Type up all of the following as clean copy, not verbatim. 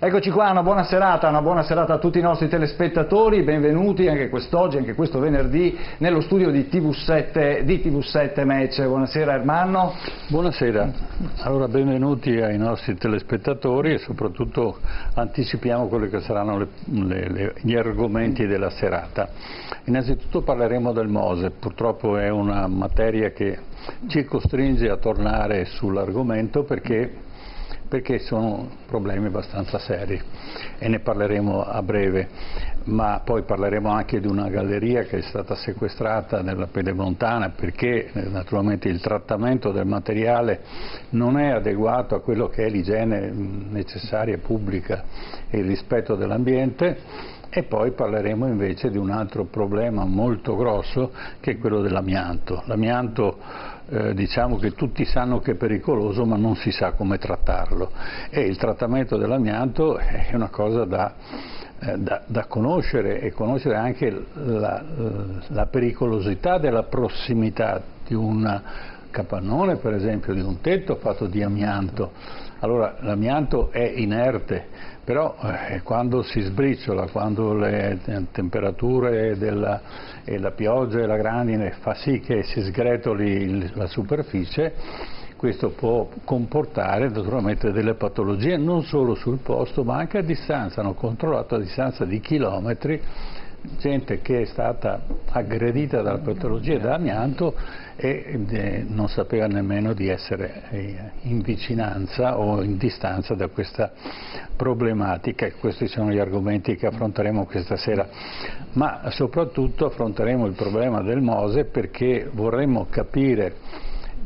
Eccoci qua, una buona serata a tutti i nostri telespettatori, benvenuti anche quest'oggi, anche questo venerdì, nello studio di TV7 Match. Buonasera Ermanno. Buonasera, allora benvenuti ai nostri telespettatori e soprattutto anticipiamo quelli che saranno gli argomenti della serata. Innanzitutto parleremo del Mose, purtroppo è una materia che ci costringe a tornare sull'argomento perché sono problemi abbastanza seri e ne parleremo a breve, ma poi parleremo anche di una galleria che è stata sequestrata nella Pedemontana perché naturalmente il trattamento del materiale non è adeguato a quello che è l'igiene necessaria e pubblica e il rispetto dell'ambiente. E poi parleremo invece di un altro problema molto grosso che è quello dell'amianto. L'amianto diciamo che tutti sanno che è pericoloso ma non si sa come trattarlo e il trattamento dell'amianto è una cosa da conoscere e conoscere anche la pericolosità della prossimità di un capannone, per esempio, di un tetto fatto di amianto. Allora l'amianto è inerte, però quando si sbriciola, quando le temperature e la pioggia e la grandine fa sì che si sgretoli la superficie, questo può comportare naturalmente delle patologie non solo sul posto ma anche a distanza. Hanno controllato a distanza di chilometri gente che è stata aggredita dalla patologia dell'amianto e non sapeva nemmeno di essere in vicinanza o in distanza da questa problematica. E questi sono gli argomenti che affronteremo questa sera, ma soprattutto affronteremo il problema del Mose perché vorremmo capire,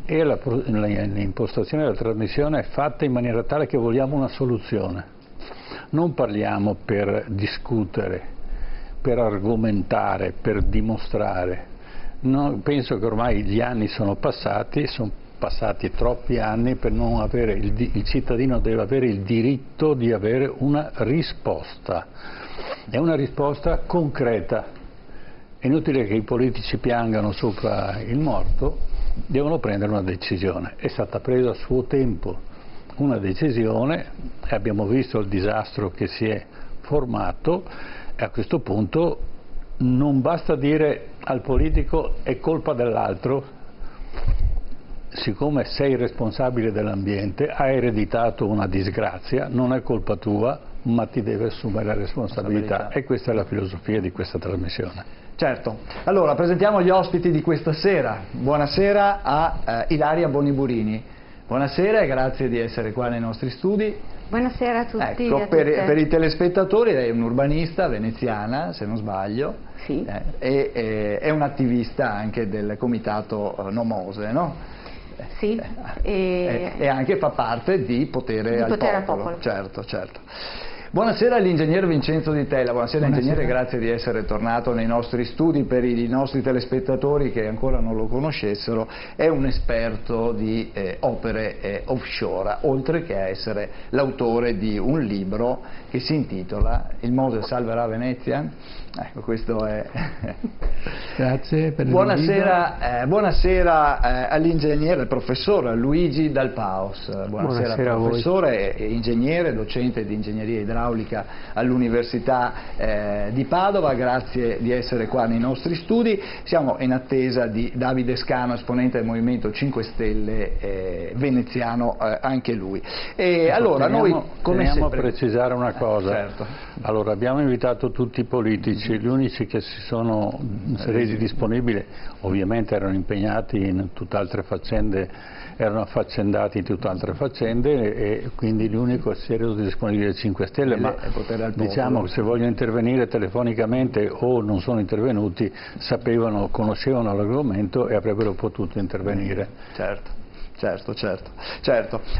e l'impostazione della trasmissione è fatta in maniera tale che vogliamo una soluzione. Non parliamo per discutere, per argomentare, per dimostrare. No, penso che ormai gli anni sono passati troppi anni per non avere, il cittadino deve avere il diritto di avere una risposta, è una risposta concreta. È inutile che i politici piangano sopra il morto, devono prendere una decisione. È stata presa a suo tempo una decisione e abbiamo visto il disastro che si è formato. E a questo punto non basta dire al politico è colpa dell'altro, siccome sei responsabile dell'ambiente, hai ereditato una disgrazia, non è colpa tua, ma ti devi assumere la responsabilità. E questa è la filosofia di questa trasmissione. Certo. Allora, presentiamo gli ospiti di questa sera. Buonasera a Ilaria Boniburini. Buonasera e grazie di essere qua nei nostri studi. Buonasera a tutti. Ecco, per i telespettatori lei è un'urbanista veneziana, se non sbaglio, sì. È un'attivista anche del comitato No Mose, no? Sì. E anche fa parte di Potere al Popolo. Certo. Buonasera all'ingegner Vincenzo Di Tella. Buonasera ingegnere, grazie di essere tornato nei nostri studi. Per i nostri telespettatori che ancora non lo conoscessero, è un esperto di opere offshore, oltre che a essere l'autore di un libro che si intitola Il Mose salverà Venezia. Ecco, questo è... Grazie per buonasera all'ingegnere, al professor Luigi Dal Paus. Buonasera professore, ingegnere, docente di ingegneria idraulica all'Università di Padova, grazie di essere qua nei nostri studi. Siamo in attesa di Davide Scano, esponente del Movimento 5 Stelle veneziano, anche lui. E allora noi teniamo a precisare una cosa. Certo. Allora, abbiamo invitato tutti i politici, gli unici che si sono resi disponibili ovviamente erano impegnati in tutt'altre faccende, erano affaccendati in tutt'altre faccende e quindi l'unico che si è reso disponibile è 5 Stelle, ma diciamo che se vogliono intervenire telefonicamente o non sono intervenuti, sapevano, conoscevano l'argomento e avrebbero potuto intervenire. Certo.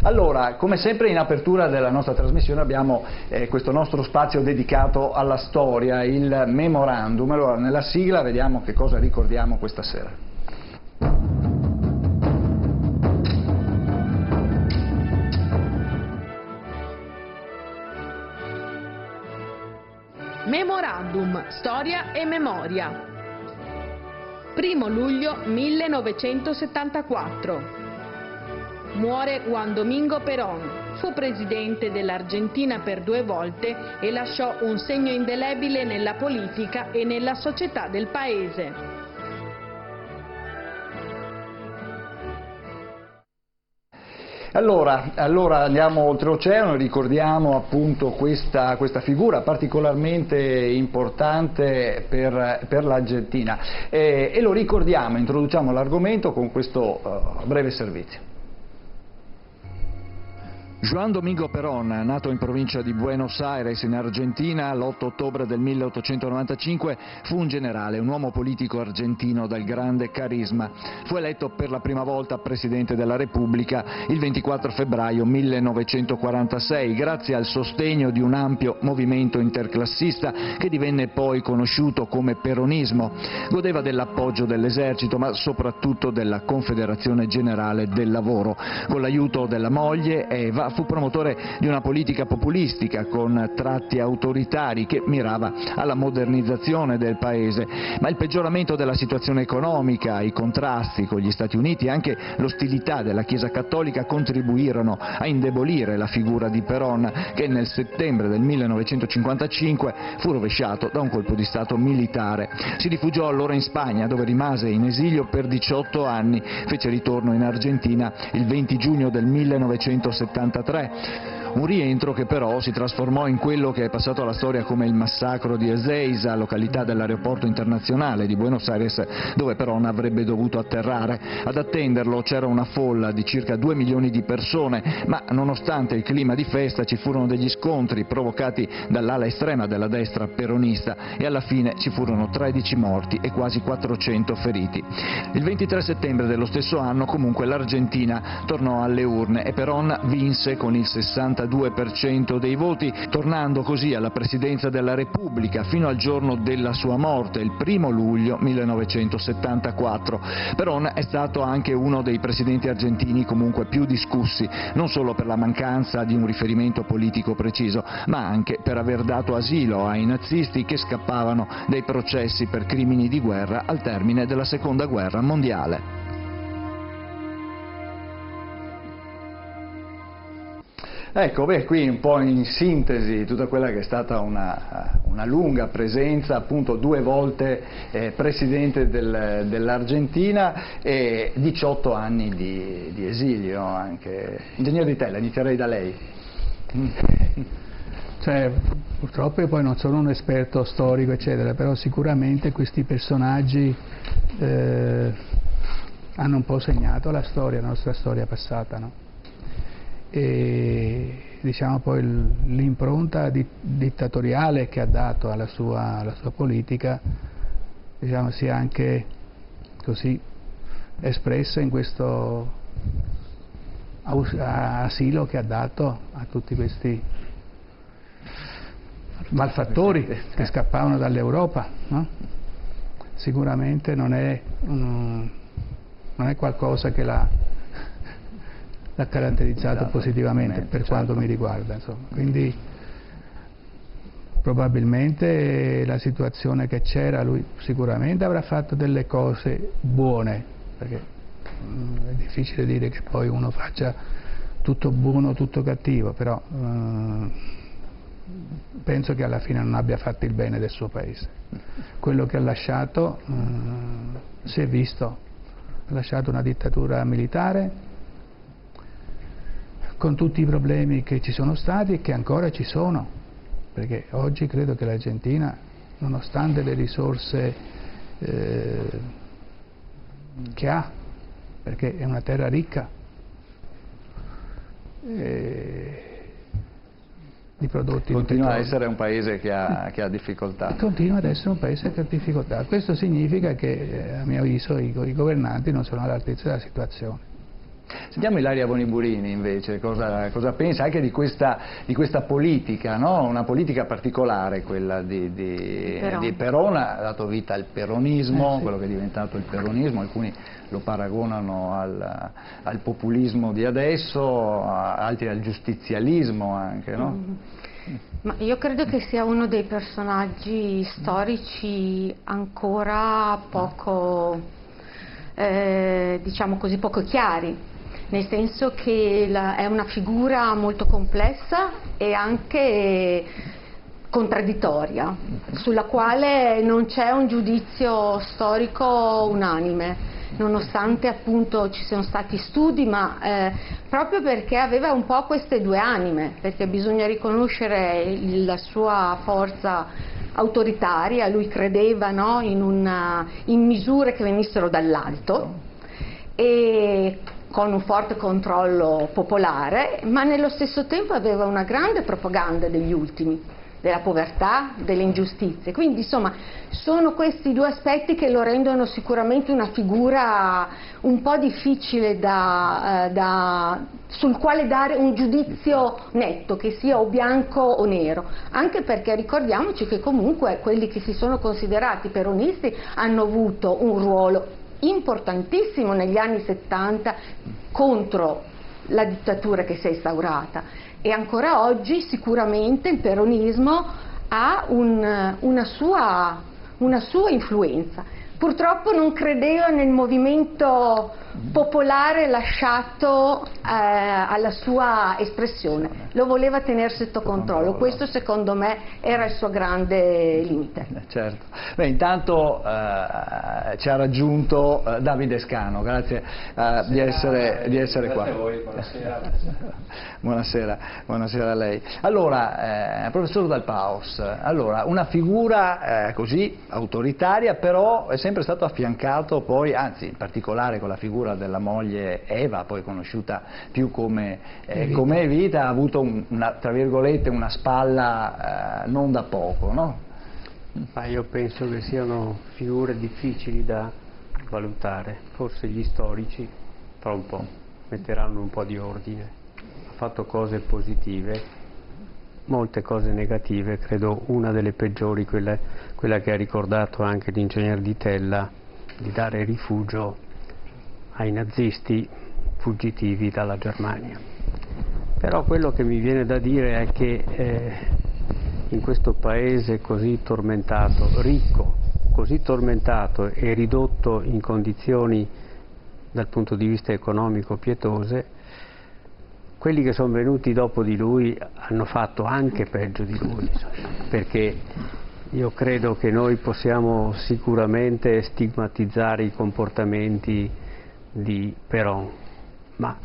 Allora, come sempre in apertura della nostra trasmissione abbiamo questo nostro spazio dedicato alla storia, il Memorandum. Allora, nella sigla vediamo che cosa ricordiamo questa sera. Memorandum, storia e memoria. 1 luglio 1974. Muore Juan Domingo Perón, fu presidente dell'Argentina per 2 volte e lasciò un segno indelebile nella politica e nella società del paese. Allora andiamo oltreoceano e ricordiamo appunto questa figura particolarmente importante per l'Argentina e lo ricordiamo, introduciamo l'argomento con questo breve servizio. Juan Domingo Perón, nato in provincia di Buenos Aires in Argentina l'8 ottobre del 1895, fu un generale, un uomo politico argentino dal grande carisma. Fu eletto per la prima volta Presidente della Repubblica il 24 febbraio 1946, grazie al sostegno di un ampio movimento interclassista che divenne poi conosciuto come peronismo. Godeva dell'appoggio dell'esercito, ma soprattutto della Confederazione Generale del Lavoro. Con l'aiuto della moglie, Eva, fu promotore di una politica populistica con tratti autoritari che mirava alla modernizzazione del paese, ma il peggioramento della situazione economica, i contrasti con gli Stati Uniti e anche l'ostilità della Chiesa Cattolica contribuirono a indebolire la figura di Perón, che nel settembre del 1955 fu rovesciato da un colpo di Stato militare. Si rifugiò allora in Spagna, dove rimase in esilio per 18 anni, fece ritorno in Argentina il 20 giugno del 1973. Un rientro che però si trasformò in quello che è passato alla storia come il massacro di Ezeiza, località dell'aeroporto internazionale di Buenos Aires, dove Perón avrebbe dovuto atterrare. Ad attenderlo c'era una folla di circa 2 milioni di persone, ma nonostante il clima di festa ci furono degli scontri provocati dall'ala estrema della destra peronista e alla fine ci furono 13 morti e quasi 400 feriti. Il 23 settembre dello stesso anno comunque l'Argentina tornò alle urne e Perón vinse con il 62% dei voti, tornando così alla presidenza della Repubblica fino al giorno della sua morte, il 1 luglio 1974. Perón è stato anche uno dei presidenti argentini comunque più discussi, non solo per la mancanza di un riferimento politico preciso, ma anche per aver dato asilo ai nazisti che scappavano dai processi per crimini di guerra al termine della Seconda Guerra Mondiale. Ecco, qui un po' in sintesi tutta quella che è stata una lunga presenza, appunto 2 volte Presidente dell'Argentina e 18 anni di esilio anche. Ingegner Di Tella, inizierei da lei. Cioè, purtroppo io poi non sono un esperto storico eccetera, però sicuramente questi personaggi hanno un po' segnato la storia, la nostra storia passata, no? E diciamo poi l'impronta dittatoriale che ha dato alla sua politica, diciamo, sia anche così espressa in questo asilo che ha dato a tutti questi malfattori che scappavano dall'Europa, no? Sicuramente non è qualcosa che l'ha caratterizzato positivamente per quanto mi riguarda, insomma. Quindi probabilmente la situazione che c'era, lui sicuramente avrà fatto delle cose buone, perché è difficile dire che poi uno faccia tutto buono o tutto cattivo, però penso che alla fine non abbia fatto il bene del suo paese. Quello che ha lasciato si è visto, ha lasciato una dittatura militare con tutti i problemi che ci sono stati e che ancora ci sono, perché oggi credo che l'Argentina, nonostante le risorse che ha, perché è una terra ricca di prodotti, continua ad essere un paese che ha difficoltà. Continua ad essere un paese che ha difficoltà. Questo significa che a mio avviso i governanti non sono all'altezza della situazione. Sentiamo Ilaria Boniburini invece, cosa pensa anche di questa politica, no? Una politica particolare, quella di Perón, ha dato vita al peronismo, sì. Quello che è diventato il peronismo, alcuni lo paragonano al populismo di adesso, altri al giustizialismo anche, no? Ma io credo che sia uno dei personaggi storici ancora poco, diciamo così, poco chiari. nel senso che è una figura molto complessa e anche contraddittoria, sulla quale non c'è un giudizio storico unanime, nonostante appunto ci siano stati studi, ma proprio perché aveva un po' queste due anime, perché bisogna riconoscere la sua forza autoritaria, lui credeva, no, in misure che venissero dall'alto e con un forte controllo popolare, ma nello stesso tempo aveva una grande propaganda degli ultimi, della povertà, delle ingiustizie. Quindi insomma sono questi due aspetti che lo rendono sicuramente una figura un po' difficile sul quale dare un giudizio netto, che sia o bianco o nero, anche perché ricordiamoci che comunque quelli che si sono considerati peronisti hanno avuto un ruolo importantissimo negli anni 70 contro la dittatura che si è instaurata. E ancora oggi sicuramente il peronismo ha una sua influenza. Purtroppo non credeva nel movimento popolare lasciato alla sua espressione, lo voleva tenere sotto controllo. Questo secondo me era il suo grande limite. Certo. Beh, intanto ci ha raggiunto Davide Scano, grazie di essere qua. Grazie a voi, buonasera. Buonasera a lei. Allora, professor Dal Paus, allora, una figura così autoritaria, però è sempre stato affiancato poi, anzi in particolare con la figura della moglie Eva, poi conosciuta più come Evita, ha avuto tra virgolette una spalla non da poco, no? Ma io penso che siano figure difficili da valutare, forse gli storici tra un po' metteranno un po' di ordine. Ha fatto cose positive, molte cose negative, credo una delle peggiori, quella che ha ricordato anche l'ingegner Di Tella, di dare rifugio ai nazisti fuggitivi dalla Germania. Però quello che mi viene da dire è che in questo paese così tormentato, ricco, così tormentato e ridotto in condizioni dal punto di vista economico pietose, quelli che sono venuti dopo di lui hanno fatto anche peggio di lui, perché io credo che noi possiamo sicuramente stigmatizzare i comportamenti di Perón, ma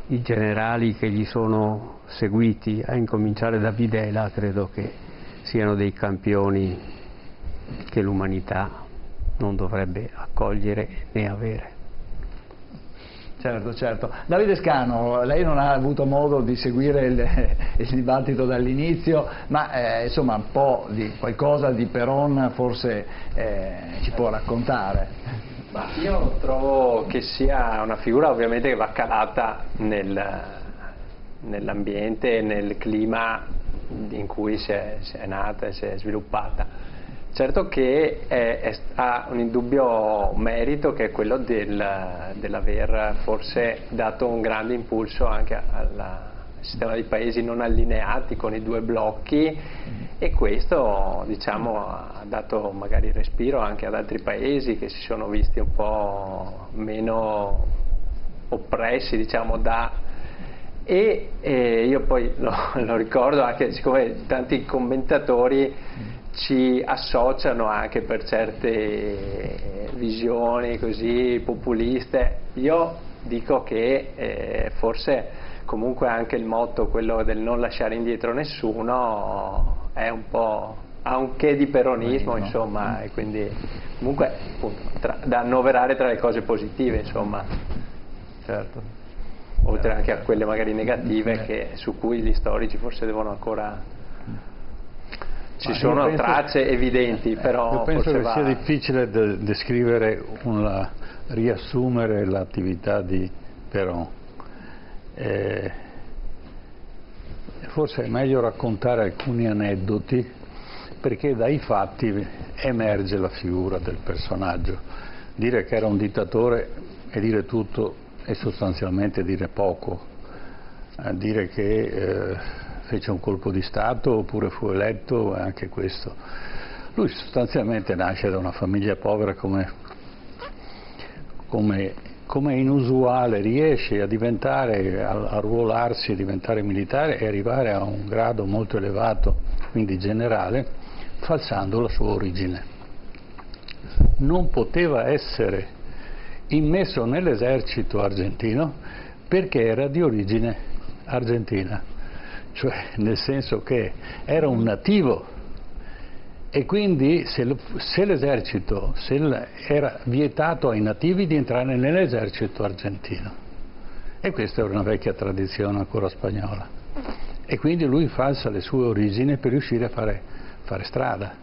i generali che gli sono seguiti, a incominciare da Videla, credo che siano dei campioni che l'umanità non dovrebbe accogliere né avere. Certo, certo. Davide Scano, lei non ha avuto modo di seguire il dibattito dall'inizio, ma insomma un po' di qualcosa di Perón forse ci può raccontare. Ma io trovo che sia una figura ovviamente che va calata nell'ambiente, nel clima in cui si è nata e si è sviluppata. Certo che ha un indubbio merito, che è quello dell'aver forse dato un grande impulso anche al sistema di paesi non allineati con i due blocchi, e questo, diciamo, ha dato magari respiro anche ad altri paesi che si sono visti un po' meno oppressi, diciamo, e io poi lo ricordo anche, siccome tanti commentatori ci associano anche per certe visioni così populiste, io dico che forse comunque anche il motto, quello del non lasciare indietro nessuno, è un po', ha un che di peronismo, insomma, e quindi comunque appunto, da annoverare tra le cose positive, insomma. Certo. Oltre anche a quelle magari negative su cui gli storici forse devono ancora... Ci sono tracce evidenti, però io penso forse che sia difficile descrivere, riassumere l'attività di Perón. Forse è meglio raccontare alcuni aneddoti, perché dai fatti emerge la figura del personaggio. Dire che era un dittatore è dire tutto e sostanzialmente dire poco. Dire che fece un colpo di Stato oppure fu eletto, anche questo. Lui sostanzialmente nasce da una famiglia povera come come è inusuale, riesce a diventare, a arruolarsi, a diventare militare e arrivare a un grado molto elevato, quindi generale, falsando la sua origine. Non poteva essere immesso nell'esercito argentino perché era di origine argentina, cioè nel senso che era un nativo. E quindi se l'esercito era vietato ai nativi di entrare nell'esercito argentino, e questa è una vecchia tradizione ancora spagnola, e quindi lui falsa le sue origini per riuscire a fare strada,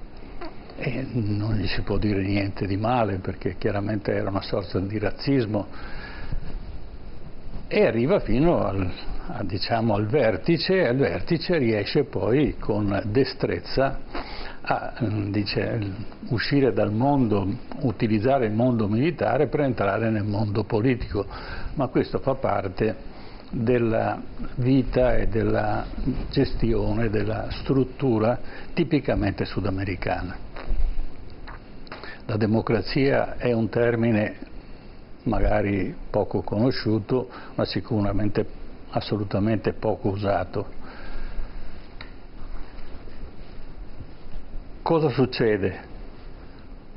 e non gli si può dire niente di male perché chiaramente era una sorta di razzismo, e arriva fino diciamo, al vertice, e al vertice riesce poi con destrezza a uscire dal mondo, utilizzare il mondo militare per entrare nel mondo politico, ma questo fa parte della vita e della gestione della struttura tipicamente sudamericana. La democrazia è un termine magari poco conosciuto, ma sicuramente assolutamente poco usato. Cosa succede?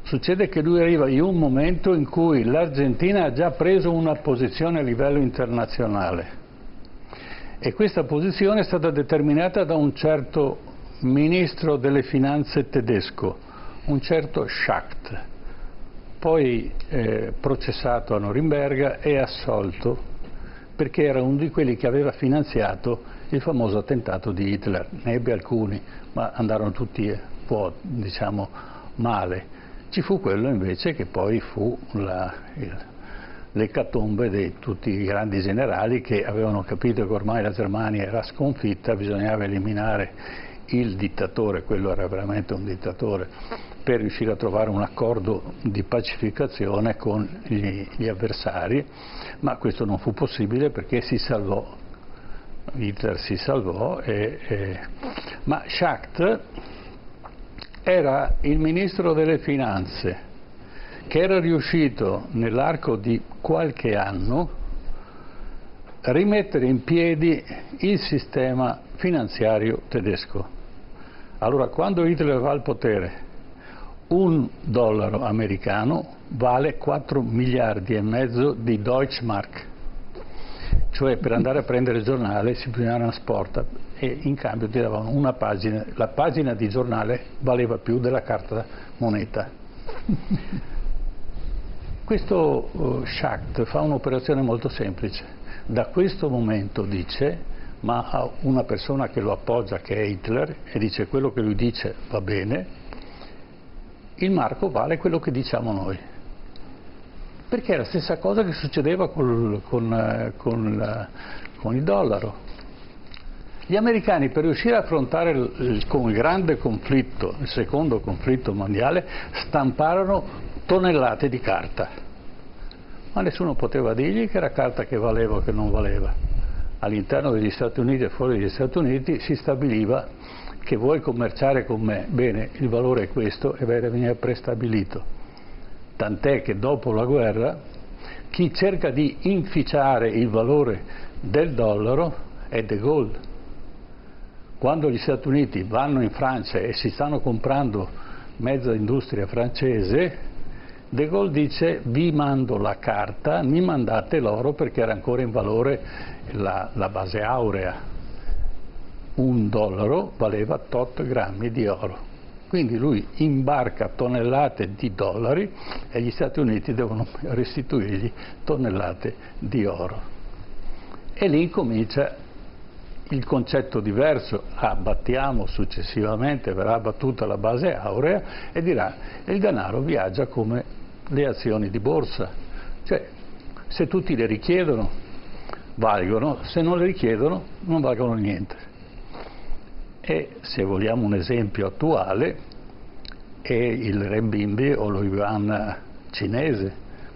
Succede che lui arriva in un momento in cui l'Argentina ha già preso una posizione a livello internazionale, e questa posizione è stata determinata da un certo ministro delle finanze tedesco, un certo Schacht, poi processato a Norimberga e assolto perché era uno di quelli che aveva finanziato il famoso attentato di Hitler. Ne ebbe alcuni, ma andarono tutti diciamo male. Ci fu quello invece che poi fu l'ecatombe di tutti i grandi generali che avevano capito che ormai la Germania era sconfitta, bisognava eliminare il dittatore, quello era veramente un dittatore, per riuscire a trovare un accordo di pacificazione con gli avversari, ma questo non fu possibile perché si salvò, Hitler si salvò, ma Schacht era il ministro delle finanze che era riuscito nell'arco di qualche anno a rimettere in piedi il sistema finanziario tedesco. Allora, quando Hitler va al potere, $1 americano vale 4 miliardi e mezzo di Deutschmark, cioè per andare a prendere il giornale si bisognava una sporta, e in cambio ti davano una pagina, la pagina di giornale valeva più della carta moneta. Questo Schacht fa un'operazione molto semplice. Da questo momento dice, ma a una persona che lo appoggia, che è Hitler, e dice quello che lui dice va bene, il marco vale quello che diciamo noi. Perché è la stessa cosa che succedeva con il dollaro. Gli americani, per riuscire a affrontare il grande conflitto, il secondo conflitto mondiale, stamparono tonnellate di carta, ma nessuno poteva dirgli che era carta che valeva o che non valeva. All'interno degli Stati Uniti e fuori dagli Stati Uniti si stabiliva che vuoi commerciare con me, bene, il valore è questo, e veniva prestabilito. Tant'è che dopo la guerra chi cerca di inficiare il valore del dollaro è De Gaulle. Quando gli Stati Uniti vanno in Francia e si stanno comprando mezza industria francese, De Gaulle dice vi mando la carta, mi mandate l'oro, perché era ancora in valore la base aurea. $1 valeva 8 grammi di oro. Quindi lui imbarca tonnellate di dollari e gli Stati Uniti devono restituirgli tonnellate di oro. E lì comincia il concetto diverso. Abbattiamo successivamente, verrà abbattuta la base aurea e dirà il denaro viaggia come le azioni di borsa, cioè se tutti le richiedono valgono, se non le richiedono non valgono niente. E se vogliamo un esempio attuale è il renminbi o lo yuan cinese,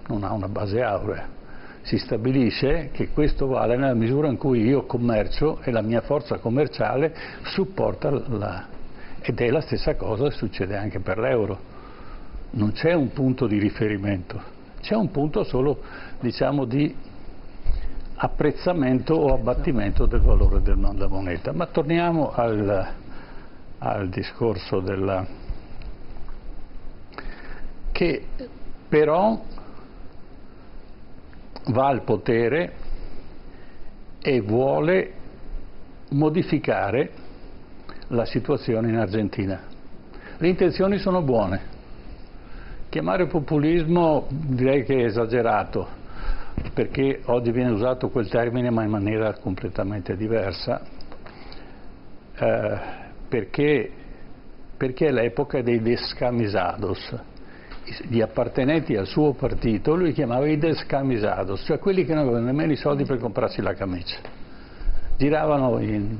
non ha una base aurea. Si stabilisce che questo vale nella misura in cui io commercio e la mia forza commerciale supporta ed è la stessa cosa che succede anche per l'euro. Non c'è un punto di riferimento, c'è un punto solo, diciamo, di apprezzamento o abbattimento del valore della moneta. Ma torniamo al discorso che però va al potere e vuole modificare la situazione in Argentina. Le intenzioni sono buone. Chiamare populismo direi che è esagerato, perché oggi viene usato quel termine ma in maniera completamente diversa, perché è l'epoca dei descamisados, gli appartenenti al suo partito. Lui chiamava i descamisados, cioè quelli che non avevano nemmeno i soldi per comprarsi la camicia, giravano in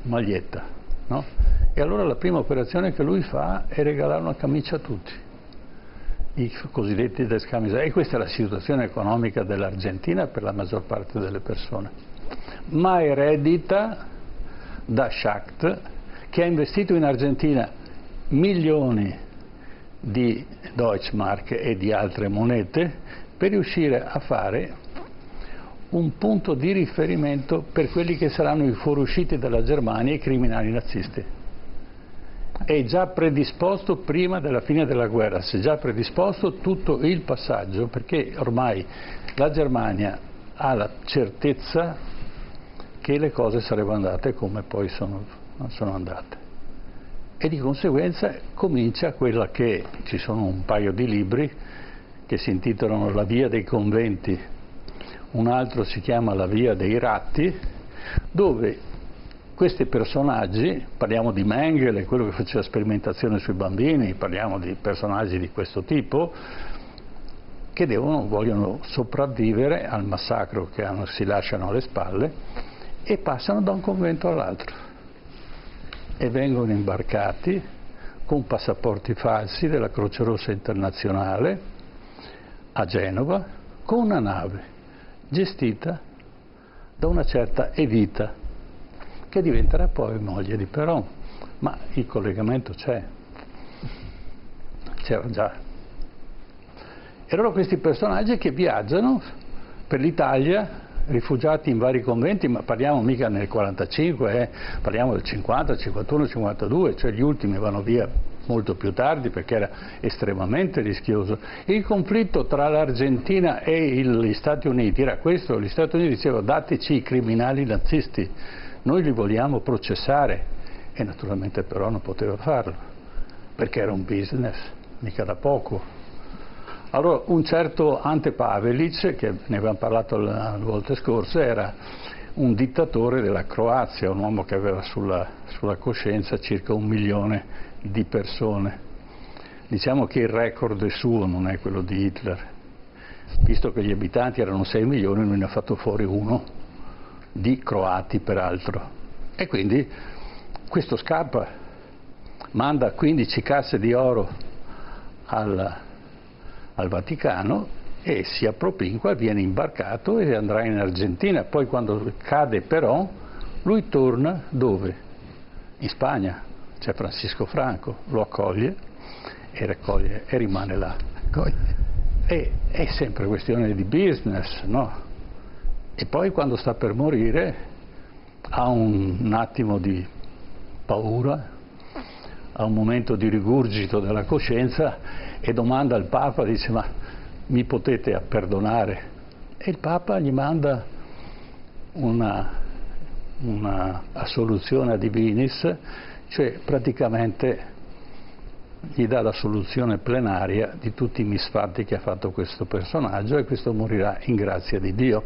maglietta, no? E allora la prima operazione che lui fa è regalare una camicia a tutti, i cosiddetti descamisados. E questa è la situazione economica dell'Argentina per la maggior parte delle persone, ma eredita da Schacht, che ha investito in Argentina milioni di Deutschmark e di altre monete per riuscire a fare un punto di riferimento per quelli che saranno i fuoriusciti dalla Germania, i criminali nazisti. È già predisposto prima della fine della guerra, si è già predisposto tutto il passaggio, perché ormai la Germania ha la certezza che le cose sarebbero andate come poi sono andate. E di conseguenza comincia quella che, ci sono un paio di libri che si intitolano La via dei conventi, un altro si chiama La via dei ratti, dove questi personaggi, parliamo di Mengele, quello che faceva sperimentazione sui bambini, parliamo di personaggi di questo tipo, che vogliono sopravvivere al massacro che si lasciano alle spalle e passano da un convento all'altro. E vengono imbarcati con passaporti falsi della Croce Rossa Internazionale a Genova con una nave gestita da una certa Evita, che diventerà poi moglie di Perón, ma il collegamento c'era già. E allora questi personaggi che viaggiano per l'Italia, rifugiati in vari conventi, ma parliamo mica nel 45, parliamo del 50, 51, 52, cioè gli ultimi vanno via molto più tardi perché era estremamente rischioso. Il conflitto tra l'Argentina e gli Stati Uniti era questo: gli Stati Uniti dicevano dateci i criminali nazisti, noi li vogliamo processare, e naturalmente però non poteva farlo perché era un business mica da poco. Allora un certo Ante Pavelic, che ne avevamo parlato le volte scorse, era un dittatore della Croazia, un uomo che aveva sulla coscienza circa 1 milione di persone. Diciamo che il record è suo, non è quello di Hitler, visto che gli abitanti erano 6 milioni, lui ne ha fatto fuori 1 di croati peraltro. E quindi questo scappa, manda 15 casse di oro al Vaticano e si appropinqua, viene imbarcato e andrà in Argentina. Poi quando cade Perón, lui torna dove? In Spagna, c'è Francisco Franco, lo accoglie e rimane là. E è sempre questione di business, no? E poi quando sta per morire ha un attimo di paura, ha un momento di rigurgito della coscienza e domanda al Papa, dice: ma mi potete perdonare? E il Papa gli manda una assoluzione a divinis, cioè praticamente gli dà la soluzione plenaria di tutti i misfatti che ha fatto questo personaggio, e questo morirà in grazia di Dio.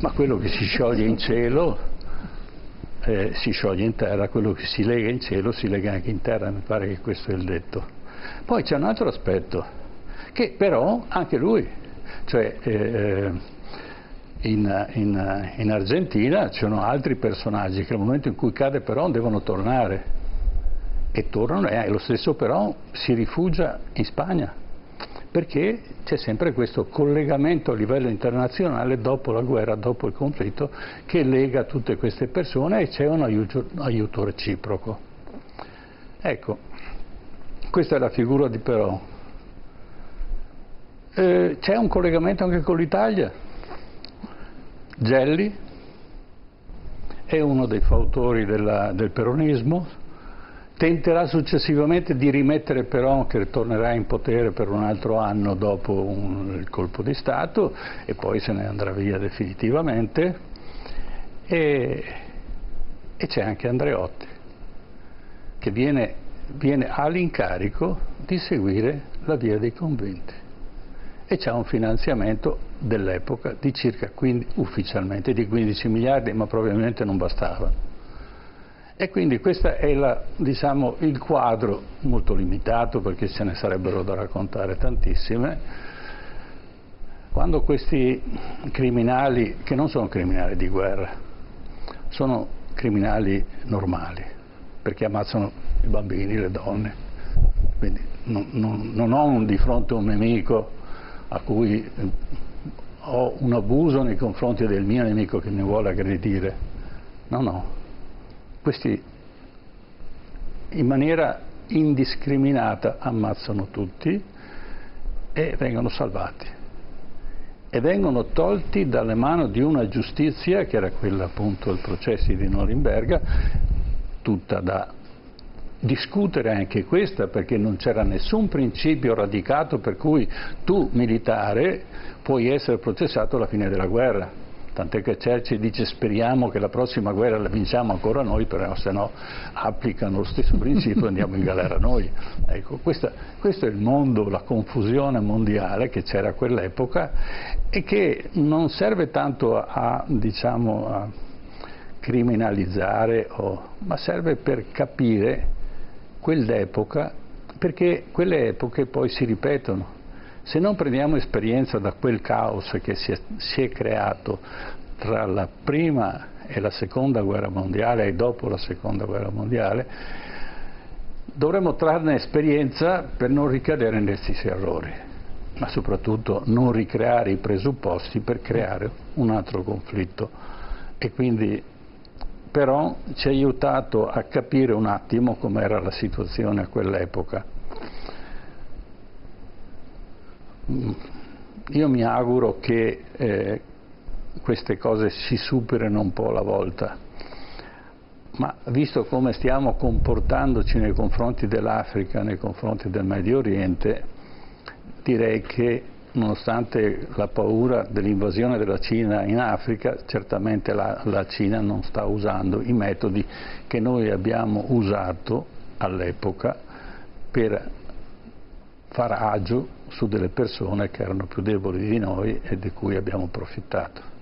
Ma quello che si scioglie in cielo si scioglie in terra, quello che si lega in cielo si lega anche in terra, mi pare che questo è il detto. Poi c'è un altro aspetto, che però anche lui, cioè in Argentina c'erano altri personaggi che nel momento in cui cade Perón devono tornare, e tornano, e lo stesso Perón si rifugia in Spagna, perché c'è sempre questo collegamento a livello internazionale dopo la guerra, dopo il conflitto, che lega tutte queste persone, e c'è un aiuto reciproco. Ecco, questa è la figura di Perón. C'è un collegamento anche con l'Italia. Gelli è uno dei fautori del peronismo, tenterà successivamente di rimettere Peron, che tornerà in potere per un altro anno dopo il colpo di Stato, e poi se ne andrà via definitivamente, e c'è anche Andreotti, che viene all'incarico di seguire la via dei conventi, e c'è un finanziamento dell'epoca di circa, ufficialmente di 15 miliardi, ma probabilmente non bastava. E quindi questo è diciamo, il quadro, molto limitato perché ce ne sarebbero da raccontare tantissime, quando questi criminali, che non sono criminali di guerra, sono criminali normali, perché ammazzano i bambini, le donne, quindi non ho di fronte un nemico a cui ho un abuso nei confronti del mio nemico che mi vuole aggredire, no. Questi in maniera indiscriminata ammazzano tutti e vengono salvati e vengono tolti dalle mani di una giustizia che era quella appunto del processo di Norimberga, tutta da discutere anche questa, perché non c'era nessun principio radicato per cui tu militare puoi essere processato alla fine della guerra, tant'è che Churchill dice speriamo che la prossima guerra la vinciamo ancora noi, però se no applicano lo stesso principio e andiamo in galera noi. Ecco, questo è il mondo, la confusione mondiale che c'era a quell'epoca e che non serve tanto diciamo, a criminalizzare, ma serve per capire quell'epoca, perché quelle epoche poi si ripetono. Se non prendiamo esperienza da quel caos che si è creato tra la prima e la seconda guerra mondiale e dopo la seconda guerra mondiale, dovremmo trarne esperienza per non ricadere negli stessi errori, ma soprattutto non ricreare i presupposti per creare un altro conflitto. E quindi però ci ha aiutato a capire un attimo com'era la situazione a quell'epoca. Io mi auguro che queste cose si superino un po' alla volta, ma visto come stiamo comportandoci nei confronti dell'Africa, nei confronti del Medio Oriente, direi che nonostante la paura dell'invasione della Cina in Africa, certamente la Cina non sta usando i metodi che noi abbiamo usato all'epoca per far agio su delle persone che erano più deboli di noi e di cui abbiamo approfittato.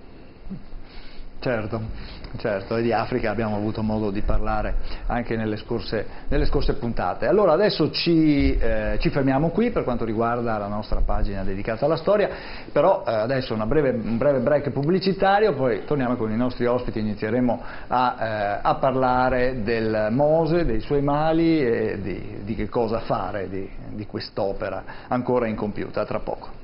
Certo, e di Africa abbiamo avuto modo di parlare anche nelle scorse puntate. Allora adesso ci fermiamo qui per quanto riguarda la nostra pagina dedicata alla storia, però adesso un breve break pubblicitario, poi torniamo con i nostri ospiti, inizieremo a parlare del Mose, dei suoi mali e di che cosa fare di quest'opera ancora incompiuta. Tra poco.